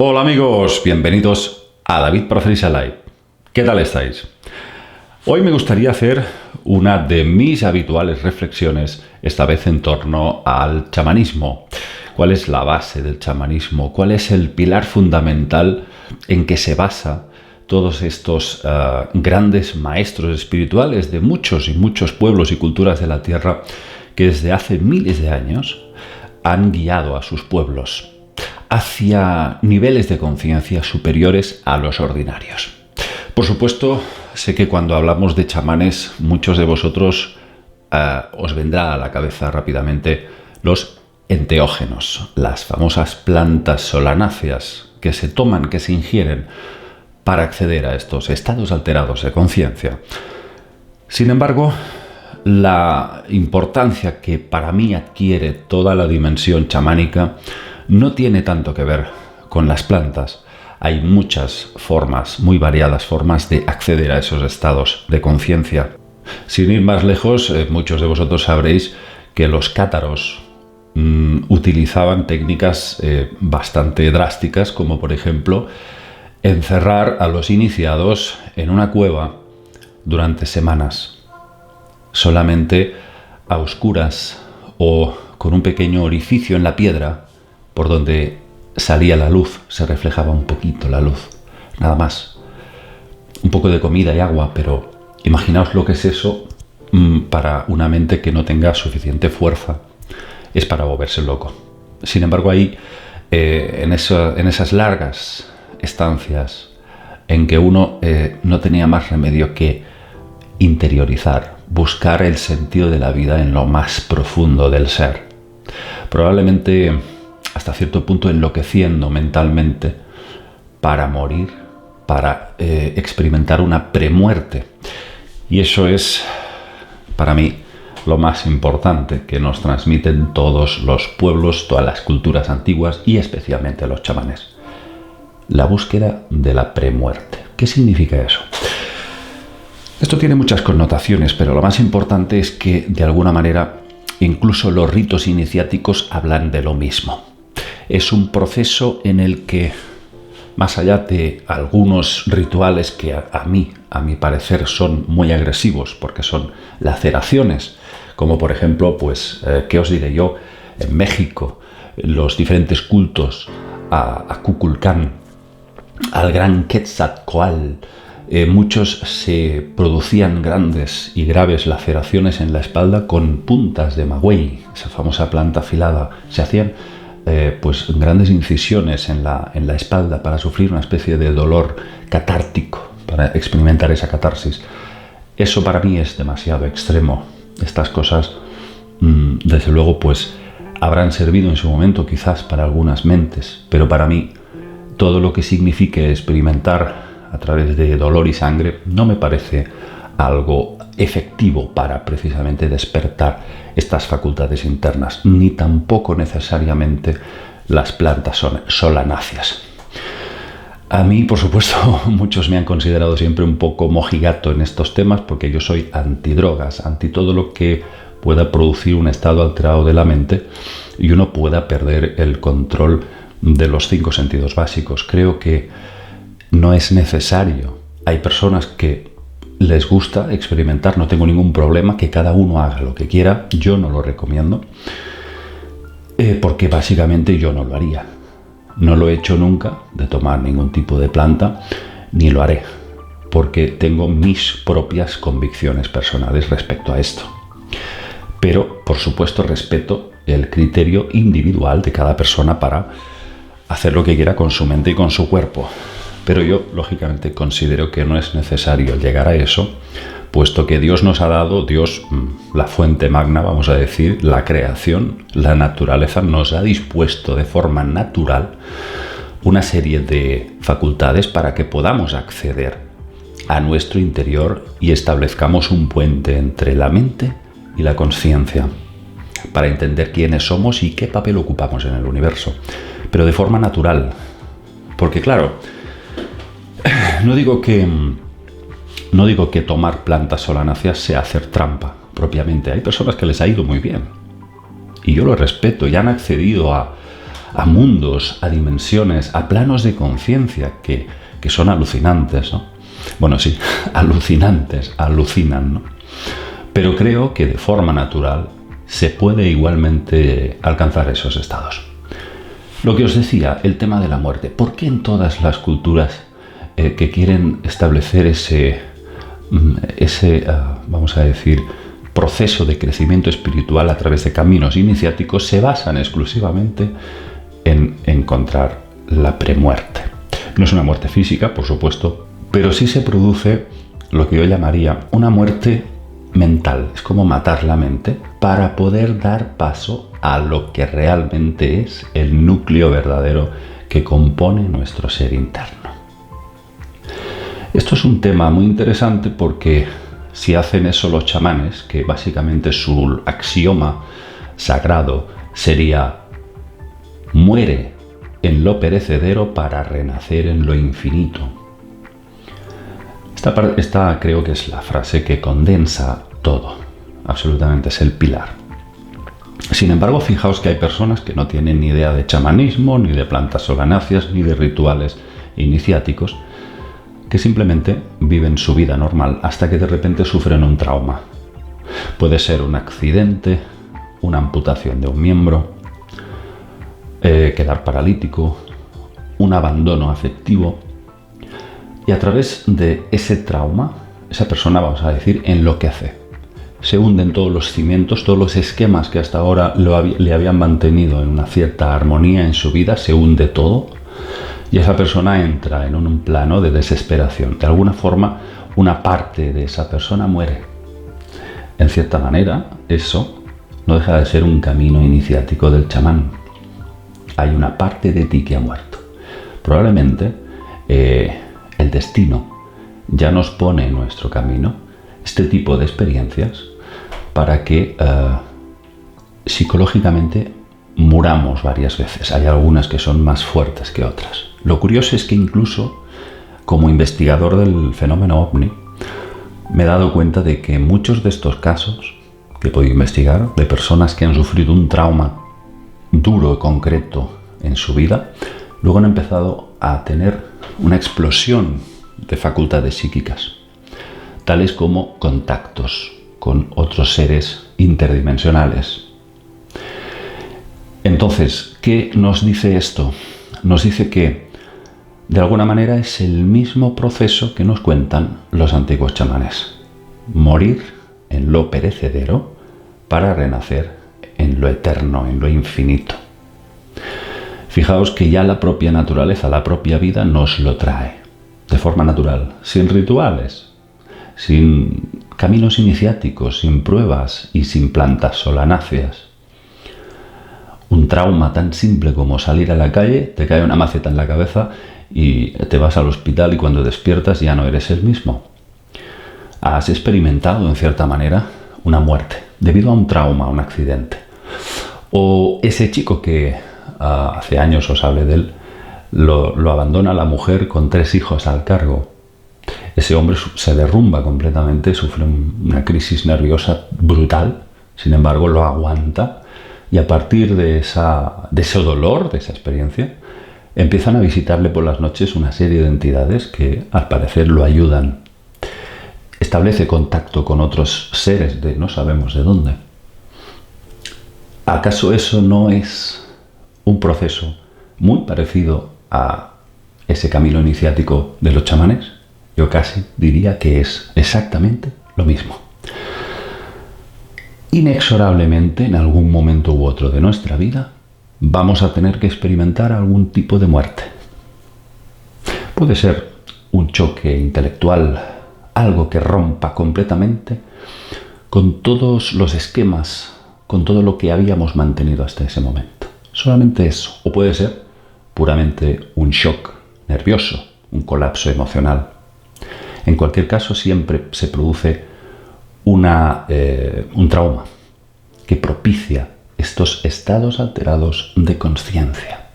Hola amigos, bienvenidos a David Proferisa Live. ¿Qué tal estáis? Hoy me gustaría hacer una de mis habituales reflexiones, esta vez en torno al chamanismo. ¿Cuál es la base del chamanismo? ¿Cuál es el pilar fundamental en que se basa todos estos grandes maestros espirituales de muchos y muchos pueblos y culturas de la Tierra que desde hace miles de años han guiado a sus pueblos hacia niveles de conciencia superiores a los ordinarios? Por supuesto, sé que cuando hablamos de chamanes, muchos de vosotros os vendrá a la cabeza rápidamente los enteógenos, las famosas plantas solanáceas que se toman, que se ingieren para acceder a estos estados alterados de conciencia. Sin embargo, la importancia que para mí adquiere toda la dimensión chamánica no tiene tanto que ver con las plantas. Hay muchas formas, muy variadas formas de acceder a esos estados de conciencia. Sin ir más lejos, muchos de vosotros sabréis que los cátaros utilizaban técnicas bastante drásticas, como por ejemplo encerrar a los iniciados en una cueva durante semanas, solamente a oscuras o con un pequeño orificio en la piedra por donde salía la luz, se reflejaba un poquito la luz, nada más. Un poco de comida y agua, pero imaginaos lo que es eso para una mente que no tenga suficiente fuerza. Es para volverse loco. Sin embargo, ahí, en esas largas estancias en que uno no tenía más remedio que interiorizar, buscar el sentido de la vida en lo más profundo del ser. Probablemente hasta cierto punto enloqueciendo mentalmente para morir, para experimentar una premuerte. Y eso es, para mí, lo más importante que nos transmiten todos los pueblos, todas las culturas antiguas y especialmente los chamanes. La búsqueda de la premuerte. ¿Qué significa eso? Esto tiene muchas connotaciones, pero lo más importante es que, de alguna manera, incluso los ritos iniciáticos hablan de lo mismo. Es un proceso en el que, más allá de algunos rituales que a mi parecer son muy agresivos porque son laceraciones, como por ejemplo, ¿qué os diré yo? En México, los diferentes cultos a Kukulcán, al gran Quetzalcóatl, muchos se producían grandes y graves laceraciones en la espalda con puntas de maguey, esa famosa planta afilada. Se hacían grandes incisiones en la espalda para sufrir una especie de dolor catártico, para experimentar esa catarsis. Eso para mí es demasiado extremo. Estas cosas, desde luego, habrán servido en su momento quizás para algunas mentes, pero para mí todo lo que signifique experimentar a través de dolor y sangre no me parece algo efectivo para precisamente despertar estas facultades internas, ni tampoco necesariamente las plantas solanáceas. A mí, por supuesto, muchos me han considerado siempre un poco mojigato en estos temas porque yo soy antidrogas, anti todo lo que pueda producir un estado alterado de la mente y uno pueda perder el control de los 5 sentidos básicos. Creo que no es necesario. Hay personas que les gusta experimentar, no tengo ningún problema, que cada uno haga lo que quiera. Yo no lo recomiendo porque básicamente yo no lo haría. No lo he hecho nunca, de tomar ningún tipo de planta, ni lo haré, porque tengo mis propias convicciones personales respecto a esto. Pero, por supuesto, respeto el criterio individual de cada persona para hacer lo que quiera con su mente y con su cuerpo. Pero yo, lógicamente, considero que no es necesario llegar a eso, puesto que Dios nos ha dado, Dios, la fuente magna, vamos a decir, la creación, la naturaleza, nos ha dispuesto de forma natural una serie de facultades para que podamos acceder a nuestro interior y establezcamos un puente entre la mente y la conciencia, para entender quiénes somos y qué papel ocupamos en el universo, pero de forma natural. Porque claro, no digo que tomar plantas solanáceas sea hacer trampa propiamente. Hay personas que les ha ido muy bien y yo lo respeto y han accedido a a mundos, a dimensiones, a planos de conciencia que son alucinantes, ¿no? Bueno, sí, alucinantes, alucinan, ¿no? Pero creo que de forma natural se puede igualmente alcanzar esos estados. Lo que os decía, el tema de la muerte. ¿Por qué en todas las culturas que quieren establecer ese vamos a decir, proceso de crecimiento espiritual a través de caminos iniciáticos se basan exclusivamente en encontrar la premuerte? No es una muerte física, por supuesto, pero sí se produce lo que yo llamaría una muerte mental. Es como matar la mente para poder dar paso a lo que realmente es el núcleo verdadero que compone nuestro ser interno. Esto es un tema muy interesante porque si hacen eso los chamanes, que básicamente su axioma sagrado sería muere en lo perecedero para renacer en lo infinito. Esta creo que es la frase que condensa todo, absolutamente es el pilar. Sin embargo, fijaos que hay personas que no tienen ni idea de chamanismo, ni de plantas solanáceas, ni de rituales iniciáticos, que simplemente viven su vida normal hasta que de repente sufren un trauma. Puede ser un accidente, una amputación de un miembro, quedar paralítico, un abandono afectivo, y a través de ese trauma, esa persona, vamos a decir, enloquece. Se hunden todos los cimientos, todos los esquemas que hasta ahora le habían mantenido en una cierta armonía en su vida, se hunde todo. Y esa persona entra en un plano de desesperación. De alguna forma, una parte de esa persona muere. En cierta manera, eso no deja de ser un camino iniciático del chamán. Hay una parte de ti que ha muerto. Probablemente el destino ya nos pone en nuestro camino este tipo de experiencias para que psicológicamente muramos varias veces. Hay algunas que son más fuertes que otras. Lo curioso es que incluso como investigador del fenómeno ovni me he dado cuenta de que muchos de estos casos que he podido investigar de personas que han sufrido un trauma duro y concreto en su vida, luego han empezado a tener una explosión de facultades psíquicas, tales como contactos con otros seres interdimensionales. Entonces, ¿qué nos dice esto? Nos dice que de alguna manera es el mismo proceso que nos cuentan los antiguos chamanes. Morir en lo perecedero para renacer en lo eterno, en lo infinito. Fijaos que ya la propia naturaleza, la propia vida nos lo trae de forma natural, sin rituales, sin caminos iniciáticos, sin pruebas y sin plantas solanáceas. Un trauma tan simple como salir a la calle, te cae una maceta en la cabeza y te vas al hospital y cuando despiertas ya no eres el mismo. Has experimentado en cierta manera una muerte debido a un trauma, a un accidente. O ese chico que hace años os hablé de él, lo abandona la mujer con 3 hijos al cargo. Ese hombre se derrumba completamente, sufre una crisis nerviosa brutal, sin embargo lo aguanta. Y a partir de ese dolor, de esa experiencia, empiezan a visitarle por las noches una serie de entidades que al parecer lo ayudan. Establece contacto con otros seres de no sabemos de dónde. ¿Acaso eso no es un proceso muy parecido a ese camino iniciático de los chamanes? Yo casi diría que es exactamente lo mismo. Inexorablemente, en algún momento u otro de nuestra vida, vamos a tener que experimentar algún tipo de muerte. Puede ser un choque intelectual, algo que rompa completamente con todos los esquemas, con todo lo que habíamos mantenido hasta ese momento. Solamente eso. O puede ser puramente un shock nervioso, un colapso emocional. En cualquier caso, siempre se produce un trauma que propicia estos estados alterados de conciencia.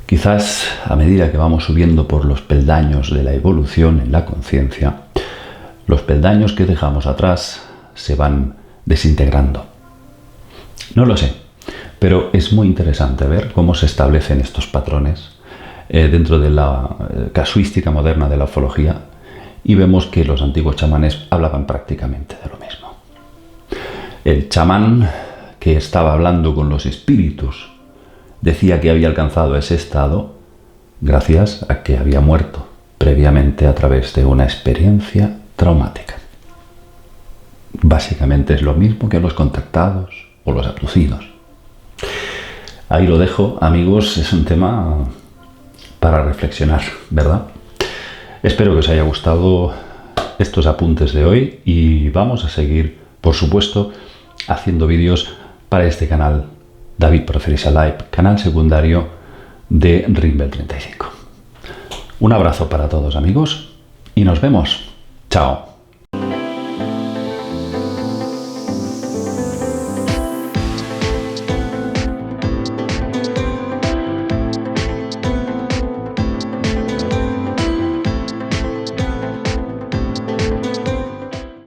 Quizás a medida que vamos subiendo por los peldaños de la evolución en la conciencia, los peldaños que dejamos atrás se van desintegrando. No lo sé, Pero es muy interesante ver cómo se establecen estos patrones dentro de la casuística moderna de la ufología, y vemos que los antiguos chamanes hablaban prácticamente de lo mismo. El chamán que estaba hablando con los espíritus decía que había alcanzado ese estado gracias a que había muerto previamente a través de una experiencia traumática. Básicamente es lo mismo que los contactados o los abducidos. Ahí lo dejo, amigos, es un tema para reflexionar, ¿verdad? Espero que os haya gustado estos apuntes de hoy y vamos a seguir, por supuesto, haciendo vídeos para este canal David Proferisal Live, canal secundario de Rimbel 35. Un abrazo para todos, amigos, y nos vemos. Chao.